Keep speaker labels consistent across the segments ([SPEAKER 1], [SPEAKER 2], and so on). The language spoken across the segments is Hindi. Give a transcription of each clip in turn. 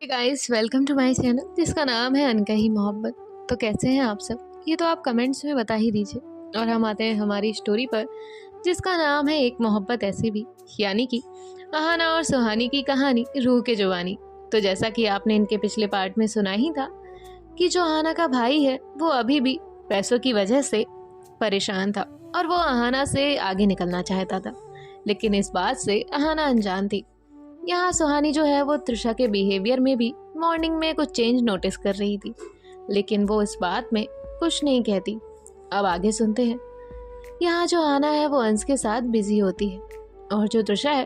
[SPEAKER 1] Guys, welcome to my channel जिसका नाम है अनकही मोहब्बत। तो कैसे हैं आप सब? ये तो आप कमेंट्स में बता ही दीजिए। और हम आते हैं हमारी स्टोरी पर जिसका नाम है एक मोहब्बत ऐसी भी, यानी कि अहाना और सुहानी की कहानी रूह के जुबानी। तो जैसा कि आपने इनके पिछले पार्ट में सुना ही था कि जो अहाना का भाई है वो अभी भी पैसों की वजह से परेशान था और वो अहाना से आगे निकलना चाहता था, लेकिन इस बात से अहाना अनजान थी। यहाँ सुहानी जो है वो तृषा के बिहेवियर में भी मॉर्निंग में कुछ चेंज नोटिस कर रही थी, लेकिन वो इस बात में कुछ नहीं कहती। अब आगे सुनते हैं। यहाँ जो आना है वो अंश के साथ बिजी होती है और जो तृषा है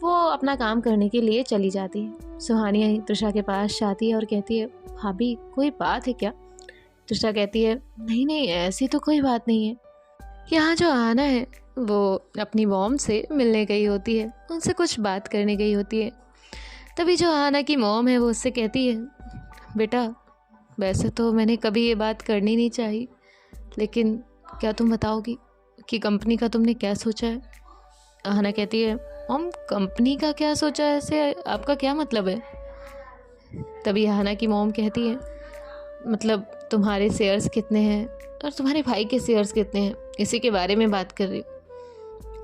[SPEAKER 1] वो अपना काम करने के लिए चली जाती है। सुहानी तृषा के पास जाती है और कहती है, भाभी कोई बात है क्या? तृषा कहती है, नहीं नहीं ऐसी तो कोई बात नहीं है। यहाँ जो आना है वो अपनी मॉम से मिलने गई होती है, उनसे कुछ बात करने गई होती है। तभी जो आना की मॉम है वो उससे कहती है, बेटा वैसे तो मैंने कभी ये बात करनी नहीं चाहिए, लेकिन क्या तुम बताओगी कि कंपनी का तुमने क्या सोचा है? आना कहती है, मॉम कंपनी का क्या सोचा है, ऐसे आपका क्या मतलब है? तभी आना की मॉम कहती है, मतलब तुम्हारे शेयर्स कितने हैं और तुम्हारे भाई के शेयर्स कितने हैं, इसी के बारे में बात कर रही हूँ।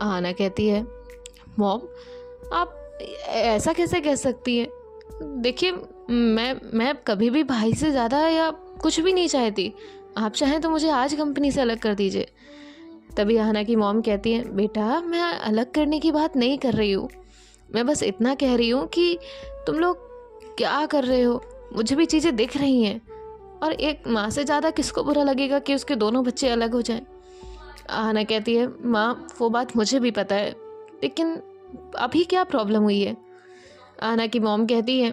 [SPEAKER 1] आना कहती है, मॉम आप ऐसा कैसे कह सकती हैं? देखिए मैं कभी भी भाई से ज़्यादा या कुछ भी नहीं चाहती। आप चाहें तो मुझे आज कंपनी से अलग कर दीजिए। तभी आना की मॉम कहती है, बेटा मैं अलग करने की बात नहीं कर रही हूँ, मैं बस इतना कह रही हूँ कि तुम लोग क्या कर रहे हो, मुझे भी चीज़ें दिख रही हैं और एक माँ से ज़्यादा किसको बुरा लगेगा कि उसके दोनों बच्चे अलग हो जाएं। आना कहती है, माँ वो बात मुझे भी पता है, लेकिन अभी क्या प्रॉब्लम हुई है? आना की मॉम कहती है,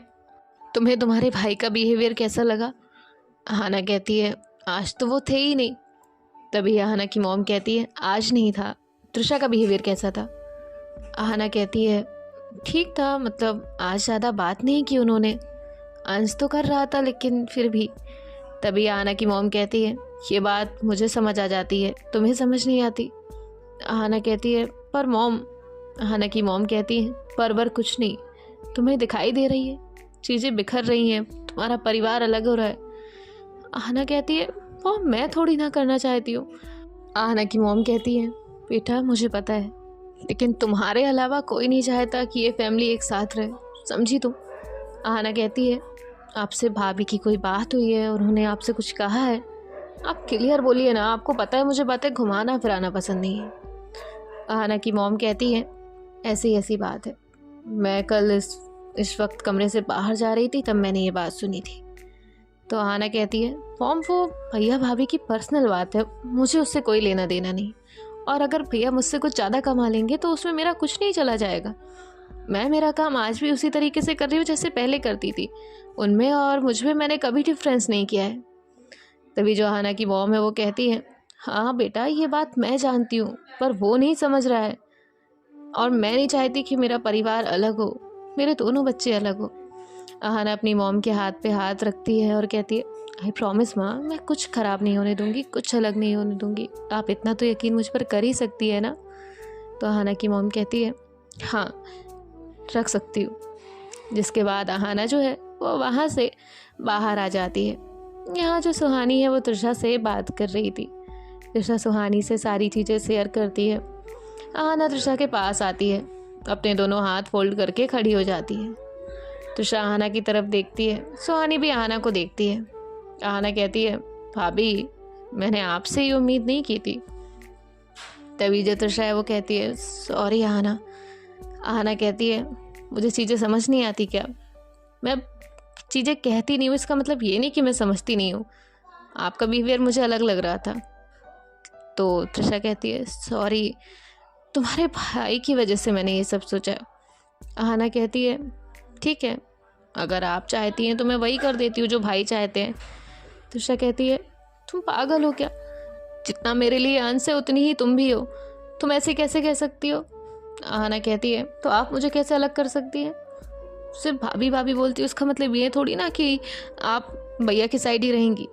[SPEAKER 1] तुम्हें तुम्हारे भाई का बिहेवियर कैसा लगा? आना कहती है, आज तो वो थे ही नहीं। तभी आना की मॉम कहती है, आज नहीं था, तृषा का बिहेवियर कैसा था? आना कहती है, ठीक था, मतलब आज ज़्यादा बात नहीं की उन्होंने, अंश तो कर रहा था लेकिन फिर भी। तभी आना की मॉम कहती है, ये बात मुझे समझ आ जाती है, तुम्हें समझ नहीं आती। आना कहती है, पर मॉम। आना की मॉम कहती है, पर कुछ नहीं, तुम्हें दिखाई दे रही है चीज़ें बिखर रही हैं, तुम्हारा परिवार अलग हो रहा है। आना कहती है, मॉम मैं थोड़ी ना करना चाहती हूँ। आना की मॉम कहती है, बेटा मुझे पता है, लेकिन तुम्हारे अलावा कोई नहीं चाहता कि ये फैमिली एक साथ रहे, समझी तुम? आना कहती है, आपसे भाभी की कोई बात हुई है, उन्होंने आपसे कुछ कहा है? आप क्लियर बोलिए ना, आपको पता है मुझे बातें घुमाना फिराना पसंद नहीं है। आना की मॉम कहती है, ऐसी ऐसी बात है, मैं कल इस वक्त कमरे से बाहर जा रही थी, तब मैंने ये बात सुनी थी। तो आना कहती है, मॉम वो भैया भाभी की पर्सनल बात है, मुझे उससे कोई लेना देना नहीं, और अगर भैया मुझसे कुछ ज़्यादा कमा लेंगे तो उसमें मेरा कुछ नहीं चला जाएगा। मैं मेरा काम आज भी उसी तरीके से कर रही हूँ जैसे पहले करती थी, उनमें और मुझ में मैंने कभी डिफरेंस नहीं किया है। तभी जो आना की मॉम है वो कहती है, हाँ बेटा ये बात मैं जानती हूँ, पर वो नहीं समझ रहा है, और मैं नहीं चाहती कि मेरा परिवार अलग हो, मेरे दोनों बच्चे अलग हो। आहाना अपनी मॉम के हाथ पे हाथ रखती है और कहती है, आई प्रॉमिस माँ, मैं कुछ ख़राब नहीं होने दूंगी, कुछ अलग नहीं होने दूंगी, आप इतना तो यकीन मुझ पर कर ही सकती है ना? तो आहाना की मॉम कहती है, हाँ रख सकती हूँ। जिसके बाद आहाना जो है वो वहाँ से बाहर आ जाती है। यहाँ जो सुहानी है वो तृषा से बात कर रही थी। तृषा सुहानी से सारी चीज़ें शेयर करती है। आहाना तृषा के पास आती है, अपने दोनों हाथ फोल्ड करके खड़ी हो जाती है। तृषा आहाना की तरफ देखती है, सुहानी भी आहाना को देखती है। आहाना कहती है, भाभी मैंने आपसे ये उम्मीद नहीं की थी। तभी जो तृषा है वो कहती है, सॉरी आहाना। आहाना कहती है, मुझे चीज़ें समझ नहीं आती क्या? मैं चीज़ें कहती नहीं हूँ इसका मतलब ये नहीं कि मैं समझती नहीं हूँ, आपका बिहेवियर मुझे अलग लग रहा था। तो तृषा कहती है, सॉरी, तुम्हारे भाई की वजह से मैंने ये सब सोचा। आहाना कहती है, ठीक है, अगर आप चाहती हैं तो मैं वही कर देती हूँ जो भाई चाहते हैं। तृषा कहती है, तुम पागल हो क्या? जितना मेरे लिए अंश है उतनी ही तुम भी हो, तुम ऐसे कैसे कह सकती हो? आहाना कहती है, तो आप मुझे कैसे अलग कर सकती हैं? सिर्फ भाभी भाभी बोलती है उसका मतलब ये थोड़ी ना कि आप भैया की साइड ही रहेंगी।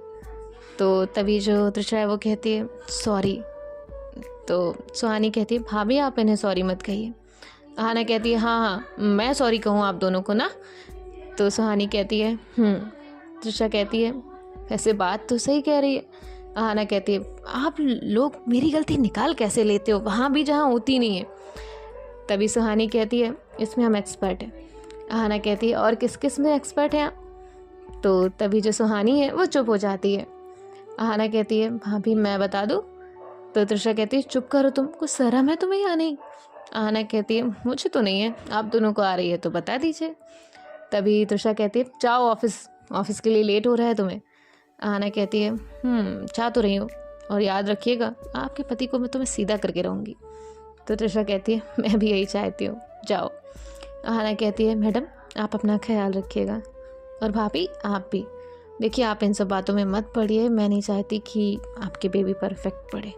[SPEAKER 1] तो तभी जो तृषा है वो कहती है, सॉरी। तो सुहानी कहती है, भाभी आप इन्हें सॉरी मत कहिए। आहाना कहती है, हाँ हाँ मैं सॉरी कहूँ आप दोनों को ना? तो सुहानी कहती है तृषा कहती है ऐसे बात तो सही कह रही है। अहाना कहती है आप लोग मेरी गलती निकाल कैसे लेते हो वहाँ भी जहाँ होती नहीं है। तभी सुहानी कहती है इसमें हम एक्सपर्ट हैं। अहाना कहती है और किस किस में एक्सपर्ट हैं आप? तो तभी जो सुहानी है वो चुप हो जाती है। अहाना कहती है भाभी मैं बता दूँ? तो तृषा कहती है चुप करो तुम, कुछ शर्म है तुम्हें या नहीं? अहाना कहती है मुझे तो नहीं है, आप दोनों को आ रही है तो बता दीजिए। तभी तृषा कहती है जाओ ऑफिस के लिए लेट हो रहा है तुम्हें। अहाना कहती है चाह तो रही हूँ और याद रखिएगा आपके पति को मैं तुम्हें सीधा करके रहूँगी। तो तृषा कहती है मैं भी यही चाहती हूँ, जाओ। अहाना कहती है मैडम आप अपना ख्याल रखिएगा और भाभी आप भी। देखिए आप इन सब बातों में मत पड़िए, मैं नहीं चाहती कि आपके बेबी परफेक्ट पड़े।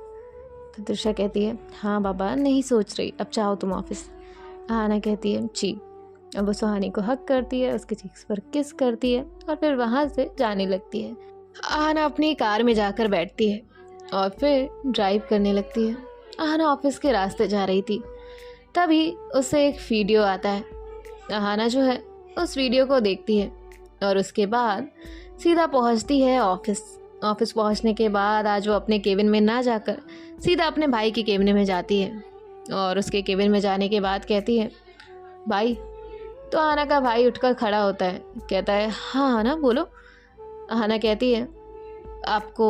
[SPEAKER 1] तो तृषा कहती है हाँ बाबा नहीं सोच रही, अब चाहो तुम ऑफिस। अहाना कहती है जी। अब वो सुहानी को हक करती है, उसके चीक्स पर किस करती है और फिर वहाँ से जाने लगती है। अहाना अपनी कार में जाकर बैठती है और फिर ड्राइव करने लगती है। अहाना ऑफिस के रास्ते जा रही थी, तभी उससे एक वीडियो आता है। अहाना जो है उस वीडियो को देखती है और उसके बाद सीधा पहुंचती है ऑफिस पहुंचने के बाद आज वो अपने केबिन में ना जाकर सीधा अपने भाई के केबिन में जाती है और उसके केबिन में जाने के बाद कहती है भाई। तो अहाना का भाई उठकर खड़ा होता है, कहता है हाँ अहाना बोलो। अहाना कहती है आपको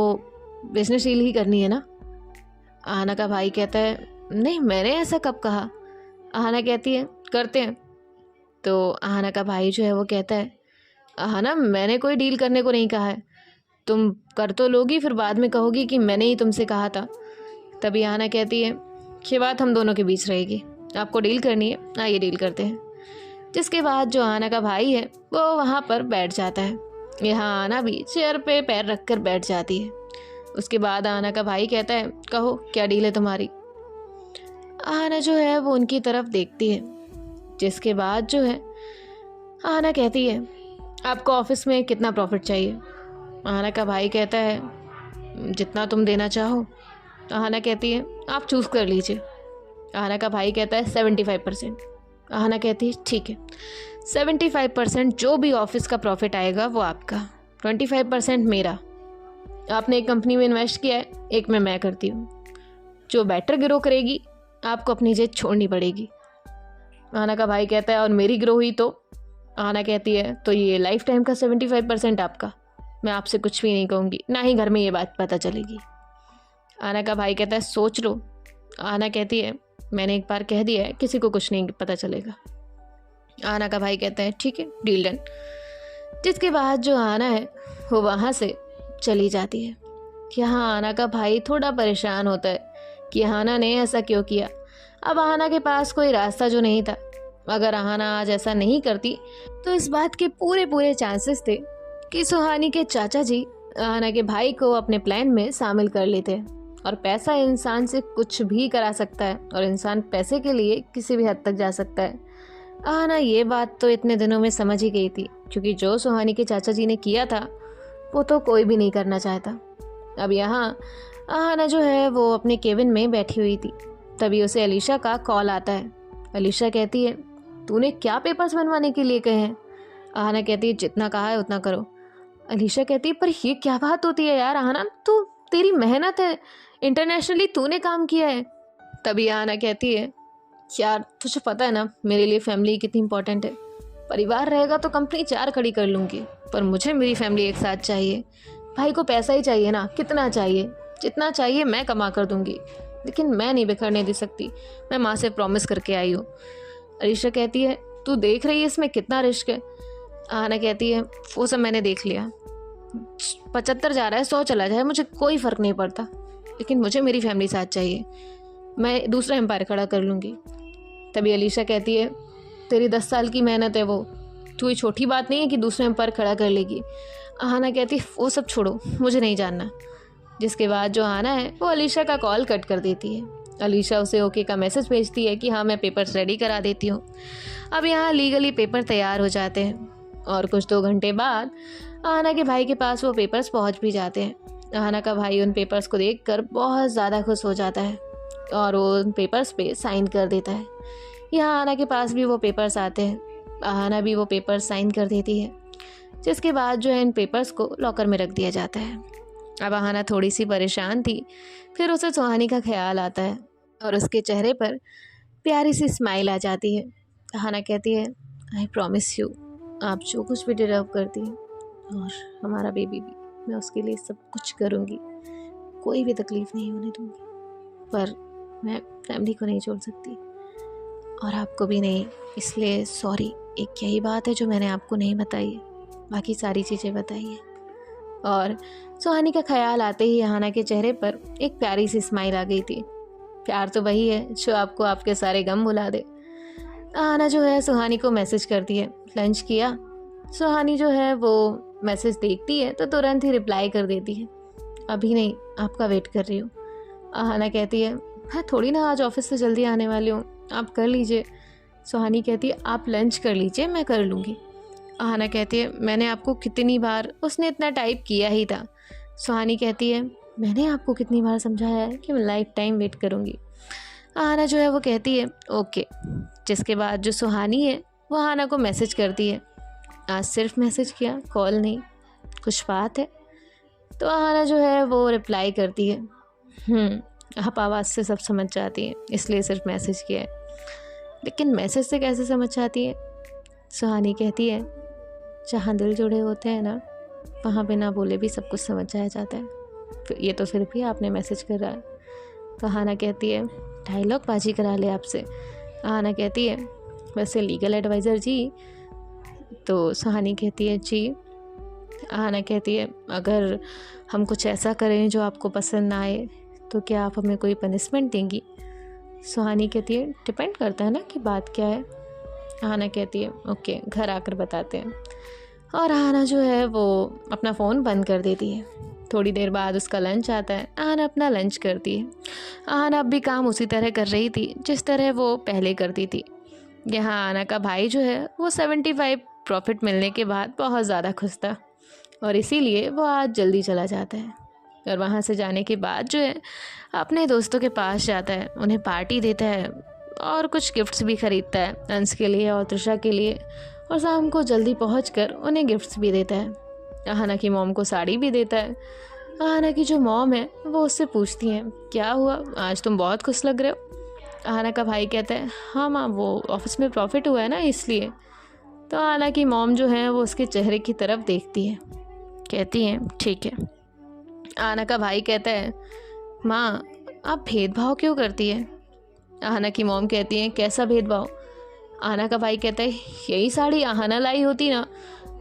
[SPEAKER 1] बिजनेस डील ही करनी है ना? अहाना का भाई कहता है नहीं मैंने ऐसा कब कहा। अहाना कहती है करते हैं। तो अहाना का भाई जो है वो कहता है अहाना मैंने कोई डील करने को नहीं कहा है, तुम कर तो लोगी फिर बाद में कहोगी कि मैंने ही तुमसे कहा था। तभी अहाना कहती है ये बात हम दोनों के बीच रहेगी, आपको डील करनी है आइए डील करते हैं। जिसके बाद जो अहाना का भाई है वो वहाँ पर बैठ जाता है। यहाँ अहाना भी चेयर पे पैर रख कर बैठ जाती है। उसके बाद अहाना का भाई कहता है कहो क्या डील है तुम्हारी? अहाना जो है वो उनकी तरफ देखती है। जिसके बाद जो है अहाना कहती है आपको ऑफिस में कितना प्रॉफिट चाहिए? अहाना का भाई कहता है जितना तुम देना चाहो। अहाना कहती है आप चूज़ कर लीजिए। अहाना का भाई कहता है 75%। अहाना कहती है ठीक है 75% जो भी ऑफिस का प्रॉफिट आएगा वो आपका, 25% मेरा। आपने एक कंपनी में इन्वेस्ट किया है, एक में मैं करती हूँ। जो बेटर ग्रो करेगी आपको अपनी जेब छोड़नी पड़ेगी। अहाना का भाई कहता है और मेरी ग्रो हुई तो? अहाना कहती है तो ये लाइफ टाइम का 75% आपका, मैं आपसे कुछ भी नहीं कहूँगी, ना ही घर में ये बात पता चलेगी। अहाना का भाई कहता है सोच लो। अहाना कहती है मैंने एक बार कह दिया है किसी को कुछ नहीं पता चलेगा। अहाना का भाई कहता है ठीक है डील डन। जिसके बाद जो अहाना है वो वहाँ से चली जाती है। यहाँ अहाना का भाई थोड़ा परेशान होता है कि अहाना ने ऐसा क्यों किया। अब अहाना के पास कोई रास्ता जो नहीं था, अगर अहाना आज ऐसा नहीं करती तो इस बात के पूरे चांसेस थे कि सुहानी के चाचा जी अहाना के भाई को अपने प्लान में शामिल कर लेते हैं। और पैसा इंसान से कुछ भी करा सकता है और इंसान पैसे के लिए किसी भी हद तक जा सकता है। अहाना ये बात तो इतने दिनों में समझ ही गई थी, क्योंकि जो सुहानी के चाचा जी ने किया था वो तो कोई भी नहीं करना चाहता। अब यहाँ अहाना जो है वो अपने केबिन में बैठी हुई थी, तभी उसे अलीशा का कॉल आता है। अलीशा कहती है तूने क्या पेपर्स बनवाने के लिए कहे हैं? अहाना कहती है जितना कहा है उतना करो। अलीशा कहती है पर ये क्या बात होती है यार अहाना, तू तेरी मेहनत है, इंटरनेशनली तूने काम किया है। तभी अहाना कहती है यार तुझे पता है ना मेरे लिए फैमिली कितनी इंपॉर्टेंट है। परिवार रहेगा तो कंपनी 4 खड़ी कर लूँगी, पर मुझे मेरी फैमिली एक साथ चाहिए। भाई को पैसा ही चाहिए ना, कितना चाहिए? जितना चाहिए मैं कमा कर दूँगी, लेकिन मैं नहीं बिखरने दे सकती, मैं माँ से प्रॉमिस करके आई हूँ। अलीशा कहती है तू देख रही है इसमें कितना रिस्क है? अहाना कहती है वो सब मैंने देख लिया, 75 जा रहा है 100 चला जाए मुझे कोई फ़र्क नहीं पड़ता, लेकिन मुझे मेरी फैमिली साथ चाहिए, मैं दूसरा एम्पायर खड़ा कर लूँगी। तभी अलीशा कहती है तेरी 10 साल की मेहनत है वो, तू ये छोटी बात नहीं है कि दूसरा एम्पायर खड़ा कर लेगी। अहाना कहती है वो सब छोड़ो, मुझे नहीं जानना। जिसके बाद जो अहाना है वो अलीशा का कॉल कट कर देती है। अलीशा उसे ओके का मैसेज भेजती है कि हाँ मैं पेपर्स रेडी करा देती हूँ। अब यहाँ लीगली पेपर तैयार हो जाते हैं और कुछ 2 घंटे बाद अहाना के भाई के पास वो पेपर्स पहुँच भी जाते हैं। अहाना का भाई उन पेपर्स को देखकर बहुत ज़्यादा खुश हो जाता है और वो उन पेपर्स पे साइन कर देता है। यहाँ अहाना के पास भी वो पेपर्स आते हैं आहाना भी वो पेपर साइन कर देती है, जिसके बाद जो है इन पेपर्स को लॉकर में रख दिया जाता है। अब आहाना थोड़ी सी परेशान थी, फिर उसे सुहानी का ख्याल आता है और उसके चेहरे पर प्यारी सी स्माइल आ जाती है। आहाना कहती है, आई प्रॉमिस यू, आप जो कुछ भी डिजर्व करती हैं और हमारा बेबी भी, मैं उसके लिए सब कुछ करूँगी, कोई भी तकलीफ़ नहीं होने दूँगी। पर मैं फैमिली को नहीं छोड़ सकती और आपको भी नहीं, इसलिए सॉरी। एक यही बात है जो मैंने आपको नहीं बताई है, बाकी सारी चीज़ें बताई है। और सुहानी का ख्याल आते ही आहाना के चेहरे पर एक प्यारी सी स्माइल आ गई थी। प्यार तो वही है जो आपको आपके सारे गम भुला दे। आहाना जो है सुहानी को मैसेज करती है, लंच किया। सुहानी जो है वो मैसेज देखती है तो तुरंत ही रिप्लाई कर देती है, अभी नहीं, आपका वेट कर रही हूँ। आहाना कहती है, मैं थोड़ी ना आज ऑफिस से जल्दी आने वाली हूँ, आप कर लीजिए। सुहानी कहती है, आप लंच कर लीजिए, मैं कर लूँगी। आहाना कहती है, मैंने आपको कितनी बार, उसने इतना टाइप किया ही था। सुहानी कहती है, मैंने आपको कितनी बार समझाया है कि मैं लाइफ टाइम वेट करूँगी। आहाना जो है वो कहती है ओके। जिसके बाद जो सुहानी है वो आहाना को मैसेज करती है, आज सिर्फ मैसेज किया, कॉल नहीं, कुछ बात है? तो आहाना जो है वो रिप्लाई करती है, आप आवाज़ से सब समझ जाती हैं, इसलिए सिर्फ मैसेज किया है। लेकिन मैसेज से कैसे समझ जाती है? सुहानी कहती है, जहाँ दिल जुड़े होते हैं ना, वहाँ बिना बोले भी सब कुछ समझ जाया जाता है। ये तो फिर भी आपने मैसेज कर रहा है। तो आहाना कहती है, डायलॉग बाजी करा ले आपसे। आहाना कहती है, वैसे लीगल एडवाइज़र जी। तो सुहानी कहती है, जी। आहाना कहती है, अगर हम कुछ ऐसा करें जो आपको पसंद ना आए तो क्या आप हमें कोई पनिशमेंट देंगी? सुहानी कहती है, डिपेंड करता है ना कि बात क्या है। आहाना कहती है, ओके, घर आकर बताते हैं। और आहाना जो है वो अपना फ़ोन बंद कर देती है। थोड़ी देर बाद उसका लंच आता है। आहाना अपना लंच करती है। आहाना अब भी काम उसी तरह कर रही थी जिस तरह वो पहले करती थी। यहाँ आहाना का भाई जो है वो 75 प्रॉफिट मिलने के बाद बहुत ज़्यादा खुश था और इसीलिए वो आज जल्दी चला जाता है। और वहाँ से जाने के बाद जो है अपने दोस्तों के पास जाता है, उन्हें पार्टी देता है और कुछ गिफ्ट्स भी ख़रीदता है अंश के लिए और त्रिशा के लिए। और शाम को जल्दी पहुंचकर उन्हें गिफ्ट्स भी देता है। आहाना की मॉम को साड़ी भी देता है। आहाना की जो मॉम है वो उससे पूछती हैं, क्या हुआ, आज तुम बहुत खुश लग रहे हो। आहाना का भाई कहता है, हाँ माँ, वो ऑफिस में प्रॉफिट हुआ है ना, इसलिए। तो आहाना की मॉम जो है वो उसके चेहरे की तरफ देखती है, कहती हैं, ठीक है। आहाना का भाई कहता है, माँ आप भेदभाव क्यों करती है? आहाना की मॉम कहती है, कैसा भेदभाव? आहाना का भाई कहता है, यही साड़ी आहाना लाई होती ना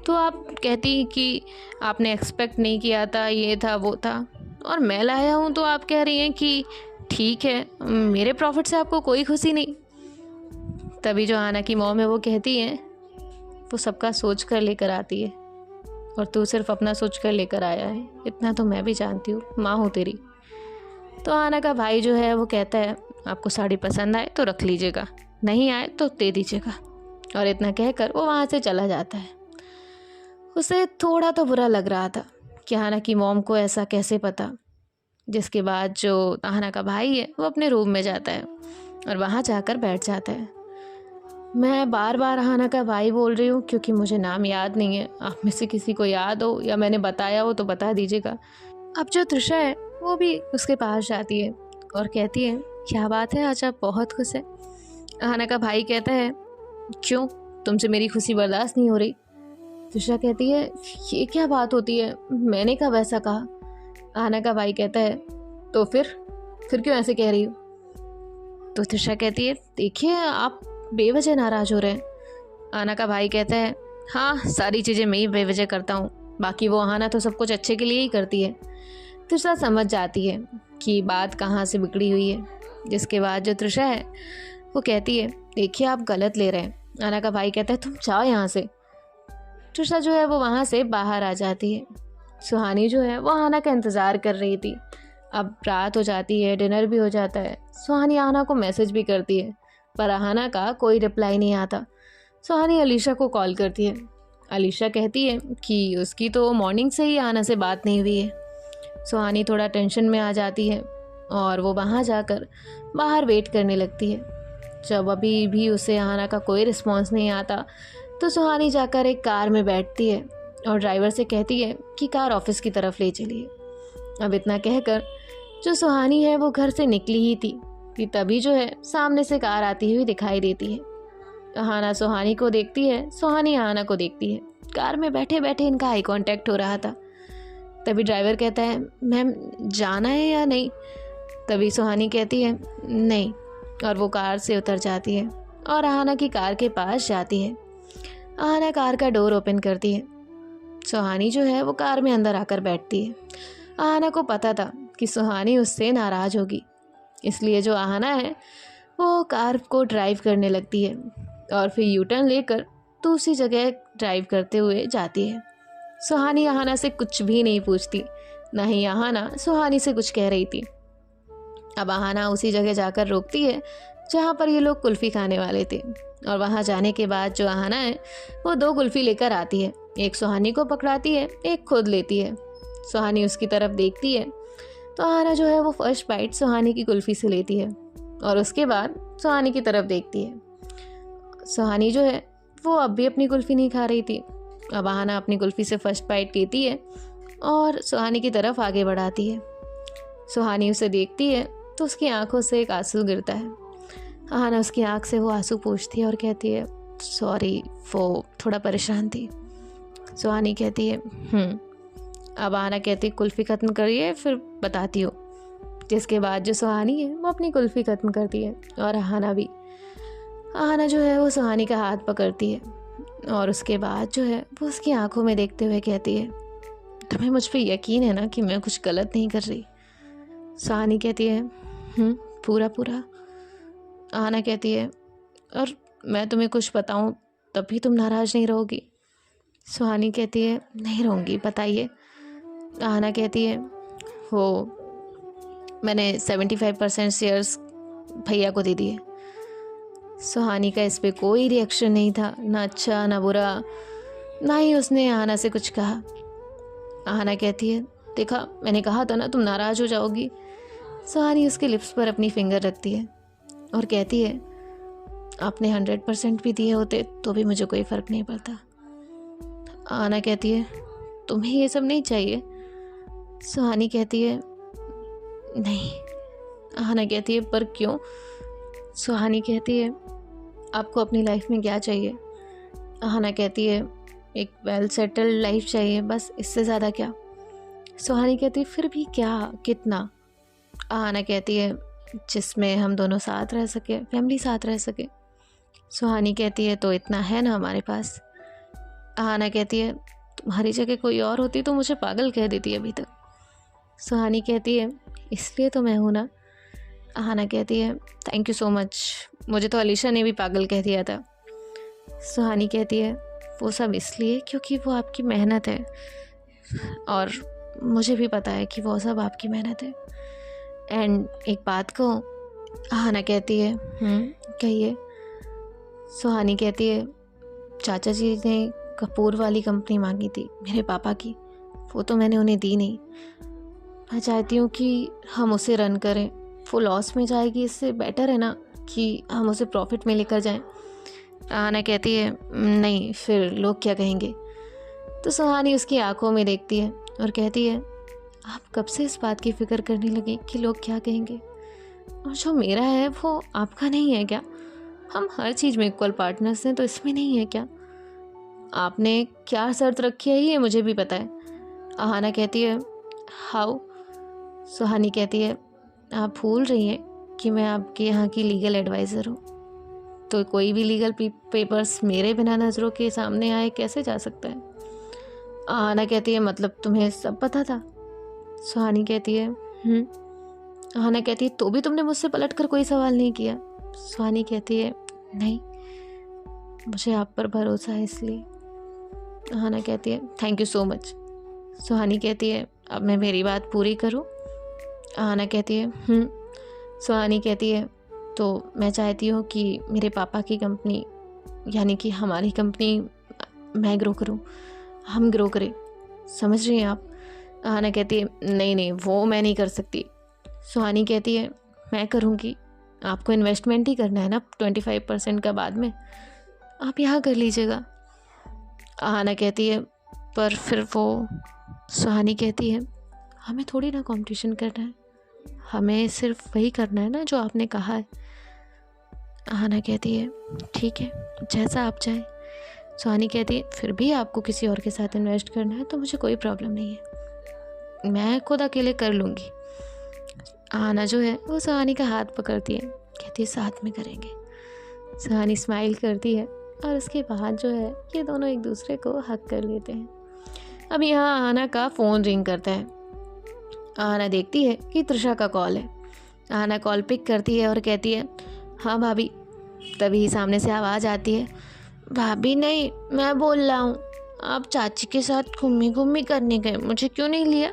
[SPEAKER 1] तो आप कहती कि आपने एक्सपेक्ट नहीं किया था, ये था वो था, और मैं लाया हूँ तो आप कह रही हैं कि ठीक है, मेरे प्रॉफिट से आपको कोई खुशी नहीं। तभी जो आहाना की मॉम है वो कहती है, वो सबका सोच कर लेकर आती है और तू सिर्फ अपना सोच कर लेकर आया है, इतना तो मैं भी जानती हूँ, माँ हूँ तेरी। तो आहाना का भाई जो है वो कहता है, आपको साड़ी पसंद आए तो रख लीजिएगा, नहीं आए तो दे दीजिएगा। और इतना कहकर वो वहाँ से चला जाता है। उसे थोड़ा तो बुरा लग रहा था कि आहाना की मॉम को ऐसा कैसे पता। जिसके बाद जो आहाना का भाई है वो अपने रूम में जाता है और वहाँ जाकर बैठ जाता है। मैं बार बार आहाना का भाई बोल रही हूँ क्योंकि मुझे नाम याद नहीं है, आप में से किसी को याद हो या मैंने बताया हो तो बता दीजिएगा। अब जो त्रिशा है वो भी उसके पास जाती है और कहती है, क्या बात है, आज आप बहुत खुश है। आहाना का भाई कहता है, क्यों, तुमसे मेरी खुशी बर्दाश्त नहीं हो रही? त्रिशा कहती है, ये क्या बात होती है, मैंने कब ऐसा कहा? आहाना का भाई कहता है, तो फिर क्यों ऐसे कह रही हो? तो त्रिशा कहती है, देखिए आप बेवजह नाराज़ हो रहे हैं। आहाना का भाई कहता है, हाँ, सारी चीज़ें मैं ही बेवजह करता हूँ, बाकी वो आहाना तो सब कुछ अच्छे के लिए ही करती है। त्रिशा समझ जाती है कि बात कहाँ से बिगड़ी हुई है। जिसके बाद जो त्रिशा है वो कहती है, देखिए आप गलत ले रहे हैं। आहाना का भाई कहता है, तुम जाओ यहाँ से। त्रिशा जो है वो वहाँ से बाहर आ जाती है। सुहानी जो है वो आहाना का इंतज़ार कर रही थी। अब रात हो जाती है, डिनर भी हो जाता है। सुहानी आहाना को मैसेज भी करती है पर आहाना का कोई रिप्लाई नहीं आता। सुहानी अलीशा को कॉल करती है। अलीशा कहती है कि उसकी तो मॉर्निंग से ही आहाना से बात नहीं हुई है। सुहानी थोड़ा टेंशन में आ जाती है और वो वहाँ जाकर बाहर वेट करने लगती है। जब अभी भी उसे आहाना का कोई रिस्पॉन्स नहीं आता तो सुहानी जाकर एक कार में बैठती है और ड्राइवर से कहती है कि कार ऑफिस की तरफ ले चलिए। अब इतना कहकर जो सुहानी है वो घर से निकली ही थी कि तभी जो है सामने से कार आती हुई दिखाई देती है। अहाना सुहानी को देखती है, सुहानी अहाना को देखती है। कार में बैठे बैठे इनका आई कांटेक्ट हो रहा था। तभी ड्राइवर कहता है, मैम जाना है या नहीं? तभी सुहानी कहती है नहीं, और वो कार से उतर जाती है और अहाना की कार के पास जाती है। अहाना कार का डोर ओपन करती है। सुहानी जो है वो कार में अंदर आकर बैठती है। अहाना को पता था कि सुहानी उससे नाराज़ होगी, इसलिए जो अहाना है वो कार को ड्राइव करने लगती है और फिर यू टर्न लेकर दूसरी जगह ड्राइव करते हुए जाती है। सुहानी अहाना से कुछ भी नहीं पूछती, ना ही अहाना सुहानी से कुछ कह रही थी। अब अहाना उसी जगह जाकर रोकती है जहाँ पर ये लोग कुल्फ़ी खाने वाले थे, और वहाँ जाने के बाद जो अहाना है वो 2 कुल्फ़ी लेकर आती है। एक सुहानी को पकड़ाती है, एक खुद लेती है। सुहानी उसकी तरफ देखती है तो अहाना जो है वो फर्स्ट बाइट सुहानी की कुल्फ़ी से लेती है और उसके बाद सुहानी की तरफ देखती है। सुहानी जो है वो अब भी अपनी कुल्फ़ी नहीं खा रही थी। अब अहाना अपनी कुल्फ़ी से फर्स्ट बाइट लेती है और सुहानी की तरफ आगे बढ़ाती है। सुहानी उसे देखती है तो उसकी आंखों से एक आंसू गिरता है। अहाना उसकी आंख से वो आंसू पोंछती है और कहती है सॉरी, वो थोड़ा परेशान थी। सुहानी कहती है अब अहाना कहती कुल्फ़ी ख़त्म करिए फिर बताती हो। जिसके बाद जो सुहानी है वो अपनी कुल्फ़ी ख़त्म करती है और अहाना भी। अहाना जो है वो सुहानी का हाथ पकड़ती है और उसके बाद जो है वो उसकी आंखों में देखते हुए कहती है तुम्हें मुझ पे यकीन है ना कि मैं कुछ गलत नहीं कर रही? सुहानी कहती है पूरा पूरा। अहाना कहती है और मैं तुम्हें कुछ बताऊं तब भी तुम नाराज़ नहीं रहोगी? सुहानी कहती है नहीं रहूँगी, बताइए। अहाना कहती है वो मैंने 75% शेयर्स भैया को दे दिए। सुहानी का इस पे कोई रिएक्शन नहीं था, ना अच्छा ना बुरा, ना ही उसने अहाना से कुछ कहा। अहाना कहती है देखा, मैंने कहा था ना तुम नाराज़ हो जाओगी। सुहानी उसके लिप्स पर अपनी फिंगर रखती है और कहती है आपने 100% भी दिए होते तो भी मुझे कोई फ़र्क नहीं पड़ता। अहाना कहती है तुम्हें ये सब नहीं चाहिए? सुहानी कहती है नहीं। अहाना कहती है पर क्यों? सुहानी कहती है आपको अपनी लाइफ में क्या चाहिए? अहाना कहती है एक वेल सेटल्ड लाइफ चाहिए, बस, इससे ज़्यादा क्या? सुहानी कहती है फिर भी क्या, कितना? अहाना कहती है जिसमें हम दोनों साथ रह सके, फैमिली साथ रह सके। सुहानी कहती है तो इतना है ना हमारे पास। अहाना कहती है तुम्हारी जगह कोई और होती तो मुझे पागल कह देती अभी तक। सुहानी कहती है इसलिए तो मैं हूँ ना। अहाना कहती है थैंक यू सो मच, मुझे तो अलीशा ने भी पागल कह दिया था। सुहानी कहती है वो सब इसलिए क्योंकि वो आपकी मेहनत है, और मुझे भी पता है कि वो सब आपकी मेहनत है। एंड एक बात को, अहाना कहती है कहिए। सुहानी कहती है चाचा जी ने कपूर वाली कंपनी मांगी थी मेरे पापा की, वो तो मैंने उन्हें दी नहीं। मैं चाहती हूँ कि हम उसे रन करें, वो लॉस में जाएगी, इससे बेटर है ना कि हम उसे प्रॉफिट में लेकर जाएं। अहाना कहती है नहीं, फिर लोग क्या कहेंगे? तो सुहानी उसकी आंखों में देखती है और कहती है आप कब से इस बात की फ़िक्र करने लगी कि लोग क्या कहेंगे? और जो मेरा है वो आपका नहीं है क्या? हम हर चीज़ में इक्वल पार्टनर्स हैं, तो इसमें नहीं है क्या? आपने क्या शर्त रखी है ये मुझे भी पता है। अहाना कहती है हाउ? सुहानी कहती है आप भूल रही हैं कि मैं आपके यहाँ की लीगल एडवाइज़र हूँ, तो कोई भी लीगल पेपर्स मेरे बिना नज़रों के सामने आए कैसे जा सकता है? अहाना कहती है मतलब तुम्हें सब पता था? सुहानी कहती है अहाना कहती है तो भी तुमने मुझसे पलट कर कोई सवाल नहीं किया? सुहानी कहती है नहीं, मुझे आप पर भरोसा है इसलिए। अहाना कहती है थैंक यू सो मच। सुहानी कहती है अब मैं मेरी बात पूरी करूं? अहाना कहती है सुहानी कहती है तो मैं चाहती हूँ कि मेरे पापा की कंपनी, यानी कि हमारी कंपनी, मैं ग्रो करूँ, हम ग्रो करें, समझ रही हैं आप? अहाना कहती है नहीं नहीं, वो मैं नहीं कर सकती। सुहानी कहती है मैं करूँगी, आपको इन्वेस्टमेंट ही करना है ना 25% का बाद में, आप यहाँ कर लीजिएगा। आहाना कहती है पर फिर वो सुहानी कहती है हमें थोड़ी ना कंपटीशन करना है, हमें सिर्फ वही करना है ना जो आपने कहा है। आहाना कहती है ठीक है, जैसा आप चाहें। सुहानी कहती है फिर भी आपको किसी और के साथ इन्वेस्ट करना है तो मुझे कोई प्रॉब्लम नहीं है, मैं खुद अकेले कर लूँगी। आहाना जो है वो सुहानी का हाथ पकड़ती है, कहती है साथ में करेंगे। सुहानी स्माइल करती है और उसके बाद जो है ये दोनों एक दूसरे को हक कर लेते हैं। अब यहाँ आहाना का फ़ोन रिंग करता है। आहाना देखती है कि तृषा का कॉल है। आहाना कॉल पिक करती है और कहती है हाँ भाभी। तभी सामने से आवाज़ आती है भाभी नहीं, मैं बोल रहा हूँ, आप चाची के साथ घूमी घूमी करने गए, मुझे क्यों नहीं लिया।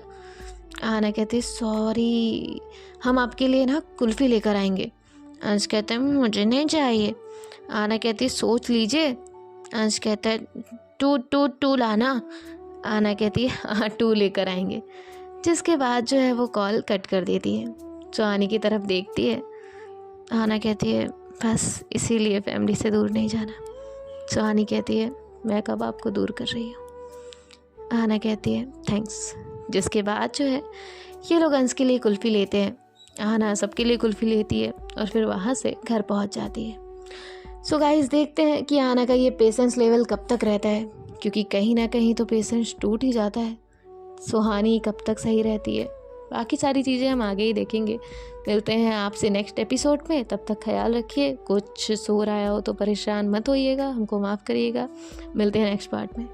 [SPEAKER 1] आहाना कहती है सॉरी, हम आपके लिए ना कुल्फ़ी लेकर आएंगे। अंश कहता है मुझे नहीं चाहिए। आहाना कहती है सोच लीजिए। अंश कहता है टू लाना। आहाना कहती है हाँ 2 लेकर आएंगे। जिसके बाद जो है वो कॉल कट कर देती है। सुहानी की तरफ देखती है। आहाना कहती है बस इसीलिए फैमिली से दूर नहीं जाना। सुहानी कहती है मैं कब आपको दूर कर रही हूँ। आहाना कहती है थैंक्स। जिसके बाद जो है ये लोग अंश के लिए कुल्फ़ी लेते हैं। आहाना सबके लिए कुल्फ़ी लेती है और फिर वहाँ से घर पहुँच जाती है। सो गाइस देखते हैं कि आहाना का ये पेशेंस लेवल कब तक रहता है, क्योंकि कहीं ना कहीं तो पेशेंस टूट ही जाता है। सुहानी कब तक सही रहती है, बाकी सारी चीज़ें हम आगे ही देखेंगे। मिलते हैं आपसे नेक्स्ट एपिसोड में, तब तक ख्याल रखिए। कुछ शोर आया हो तो परेशान मत होइएगा, हमको माफ़ करिएगा। मिलते हैं नेक्स्ट पार्ट में।